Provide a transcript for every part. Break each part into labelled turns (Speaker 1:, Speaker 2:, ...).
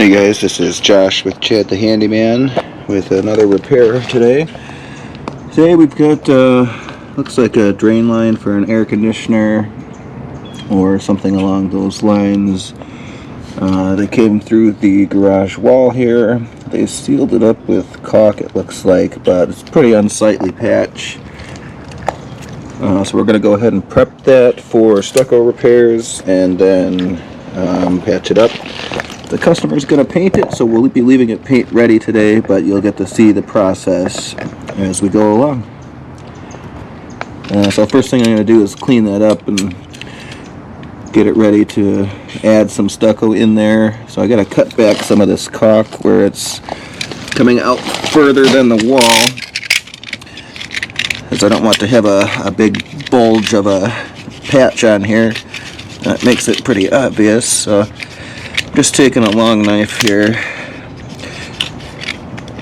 Speaker 1: Hey guys, this is Josh with Chad the Handyman with another repair today. Today we've got, looks like a drain line for an air conditioner or something along those lines. They came through the garage wall here. They sealed it up with caulk, it looks like, but it's a pretty unsightly patch. So we're going to go ahead and prep that for stucco repairs and then patch it up. The customer's going to paint it, so we'll be leaving it paint ready today, but you'll get to see the process as we go along. So first thing I'm going to do is clean that up and get it ready to add some stucco in there. So I got to cut back some of this caulk where it's coming out further than the wall, as I don't want to have a big bulge of a patch on here. That makes it pretty obvious. So just taking a long knife here,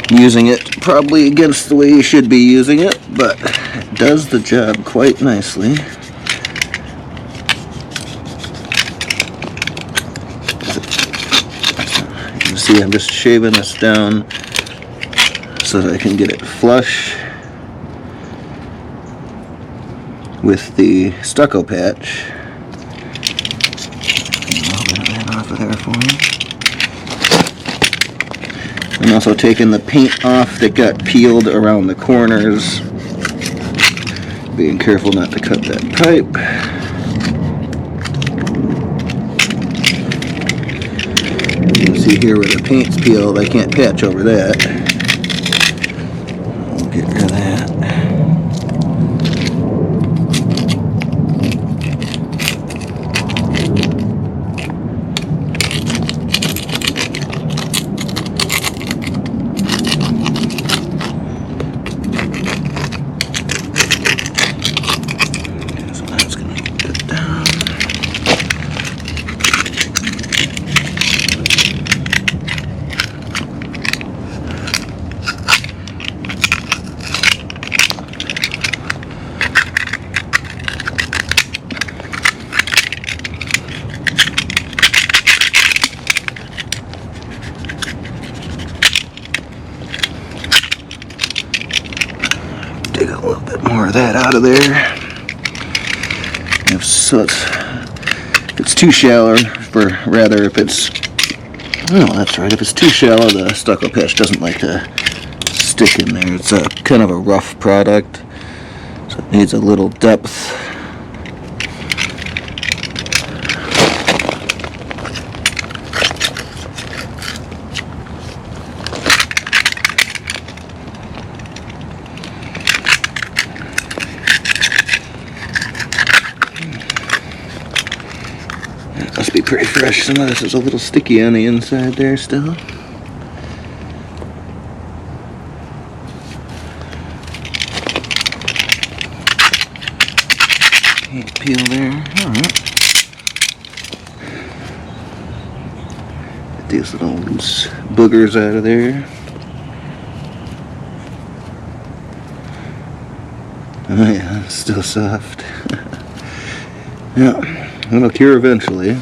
Speaker 1: using it probably against the way you should be using it, but it does the job quite nicely. You can see I'm just shaving this down so that I can get it flush with the stucco patch. Off of there for me. I'm also taking the paint off that got peeled around the corners. Being careful not to cut that pipe. You can see here where the paint's peeled, I can't patch over that. I'll get rid of that. Take a little bit more of that out of there. If it's too shallow, if it's too shallow, the stucco patch doesn't like to stick in there. It's a kind of a rough product, so it needs a little depth. Must be pretty fresh. Some of this is a little sticky on the inside there still. Can't peel there. Alright. Get these little boogers out of there. Oh yeah, it's still soft. Yeah, it'll cure eventually.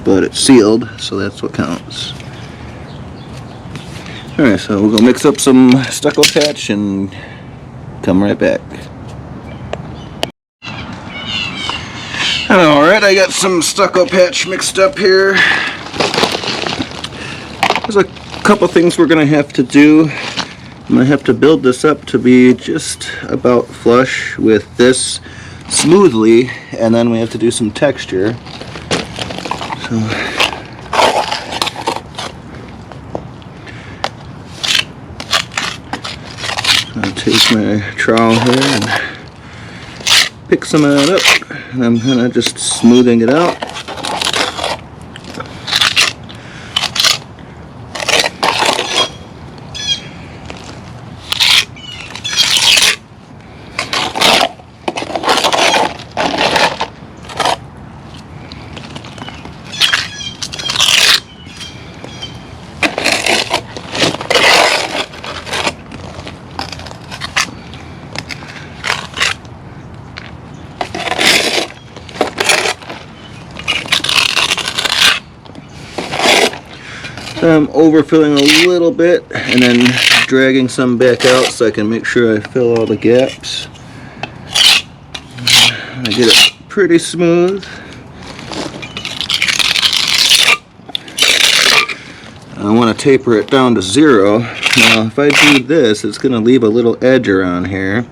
Speaker 1: But it's sealed, so that's what counts. Alright, so we'll go mix up some stucco patch and come right back. Alright, I got some stucco patch mixed up here. There's a couple things we're going to have to do. I'm going to have to build this up to be just about flush with this smoothly, and then we have to do some texture. So I'll take my trowel here and pick some of that up, and I'm kind of just smoothing it out. I'm overfilling a little bit and then dragging some back out so I can make sure I fill all the gaps. I get it pretty smooth. I want to taper it down to 0. Now if I do this, it's going to leave a little edge around here.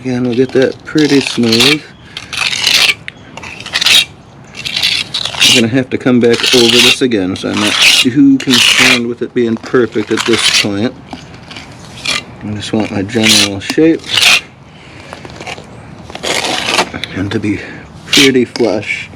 Speaker 1: Again, we'll get that pretty smooth. I'm going to have to come back over this again, so I'm not too concerned with it being perfect at this point. I just want my general shape and to be pretty flush.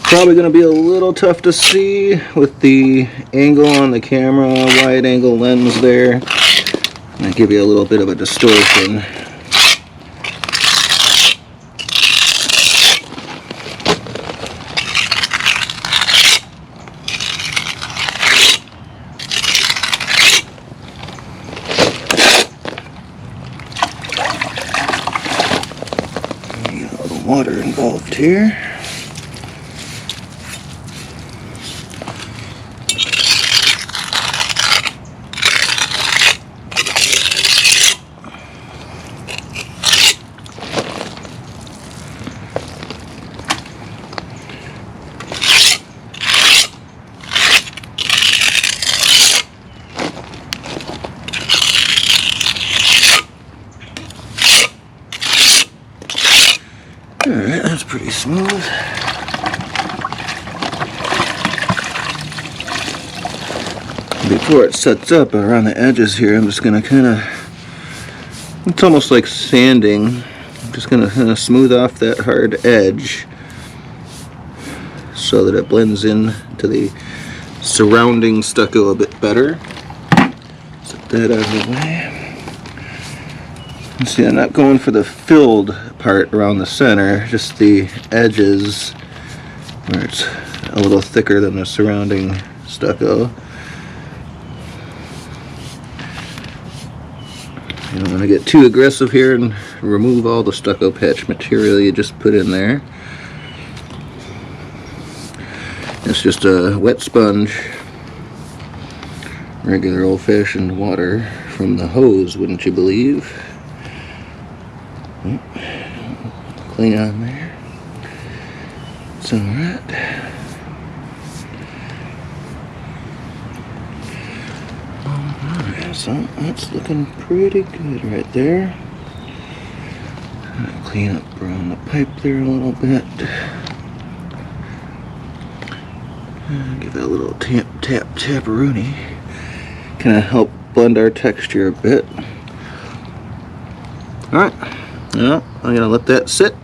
Speaker 1: Probably going to be a little tough to see with the angle on the camera, wide angle lens there. Might give you a little bit of a distortion. Get a little water involved here. Alright, that's pretty smooth. Before it sets up around the edges here, I'm just going to kind of, it's almost like sanding. I'm just going to kind of smooth off that hard edge so that it blends in to the surrounding stucco a bit better. Set that out of the way. See, I'm not going for the filled part around the center, just the edges where it's a little thicker than the surrounding stucco. You don't want to get too aggressive here and remove all the stucco patch material you just put in there. It's just a wet sponge, regular old-fashioned water from the hose, wouldn't you believe? Clean on there. It's alright. Alright, so that's looking pretty good right there. Clean up around the pipe there a little bit. Give it a little taparoonie. Kind of help blend our texture a bit. Alright. Now, I'm going to let that sit,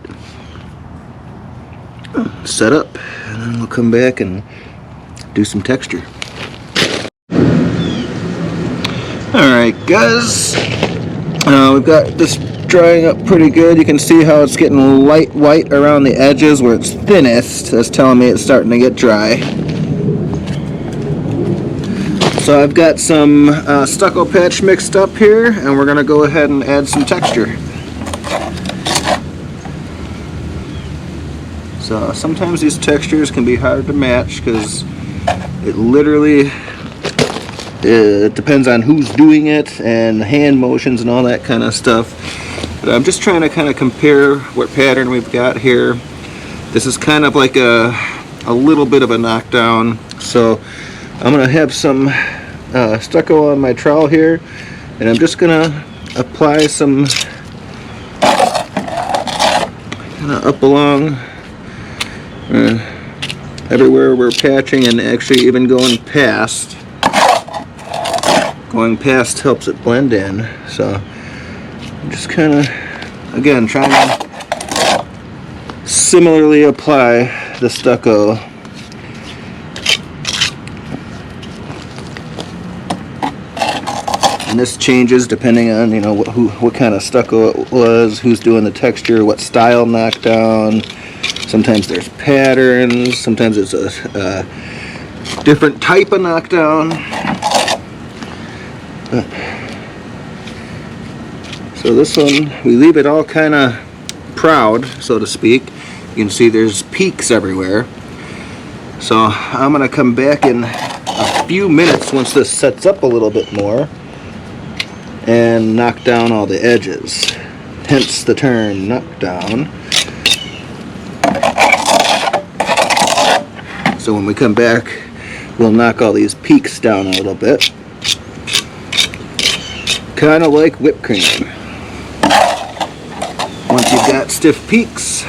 Speaker 1: set up, and then we'll come back and do some texture. Alright guys, we've got this drying up pretty good. You can see how it's getting light white around the edges where it's thinnest. That's telling me it's starting to get dry. So I've got some stucco patch mixed up here, and we're going to go ahead and add some texture. So sometimes these textures can be hard to match because it literally depends on who's doing it and hand motions and all that kind of stuff. But I'm just trying to kind of compare what pattern we've got here. This is kind of like a little bit of a knockdown. So I'm going to have some stucco on my trowel here, and I'm just going to apply some kind of up along everywhere we're patching, and actually even going past. Going past helps it blend in. So I'm just kind of, again, trying to similarly apply the stucco. And this changes depending on, you know, what kind of stucco it was, who's doing the texture, what style knockdown. Sometimes there's patterns, sometimes it's a different type of knockdown. So So this one, we leave it all kind of proud, so to speak. You can see there's peaks everywhere. So I'm going to come back in a few minutes once this sets up a little bit more and knock down all the edges. Hence the term knockdown. So when we come back, we'll knock all these peaks down a little bit. Kind of like whipped cream. Once you've got stiff peaks,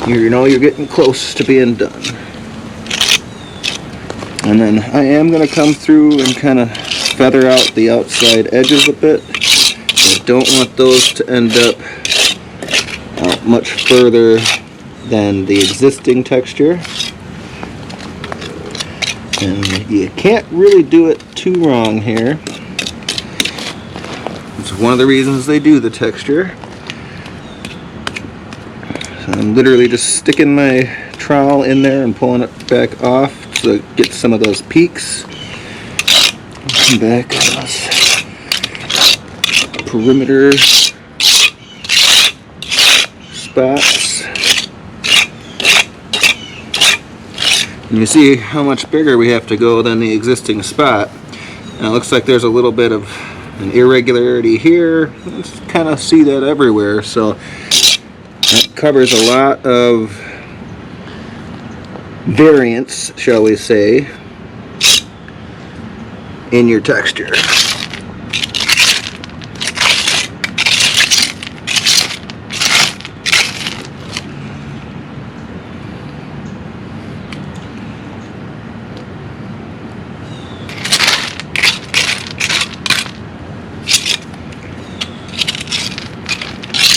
Speaker 1: you know you're getting close to being done. And then I am going to come through and kind of feather out the outside edges a bit. I don't want those to end up out much further than the existing texture. And you can't really do it too wrong here. It's one of the reasons they do the texture. So I'm literally just sticking my trowel in there and pulling it back off to get some of those peaks. Come back on this perimeter spots. And you see how much bigger we have to go than the existing spot. And it looks like there's a little bit of an irregularity here. You kind of see that everywhere. So that covers a lot of variance, shall we say, in your texture.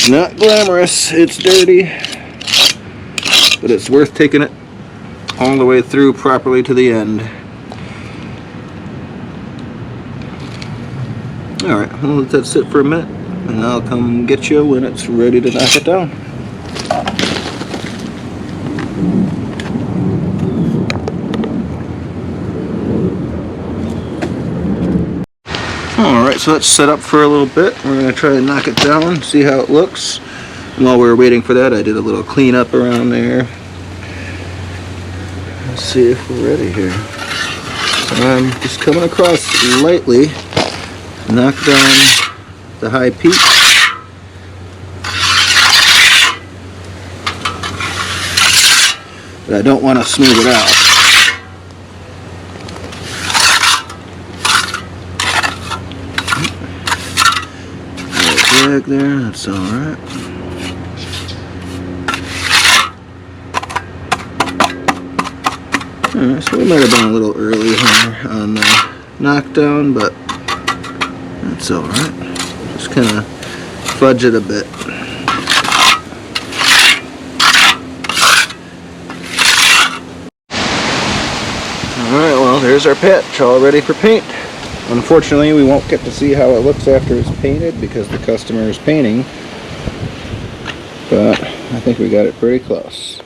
Speaker 1: Not glamorous, it's dirty, but it's worth taking it all the way through properly to the end. Alright, we'll let that sit for a minute, and I'll come get you when it's ready to knock it down. Alright, so that's set up for a little bit. We're going to try to knock it down, see how it looks. And while we were waiting for that, I did a little cleanup around there. Let's see if we're ready here. So I'm just coming across lightly, knock down the high peak. But I don't want to smooth it out. There, that's alright. Alright, so we might have been a little early here on the knockdown, but that's alright. Just kind of fudge it a bit. Alright, well, there's our patch all ready for paint. Unfortunately, we won't get to see how it looks after it's painted because the customer is painting, but I think we got it pretty close.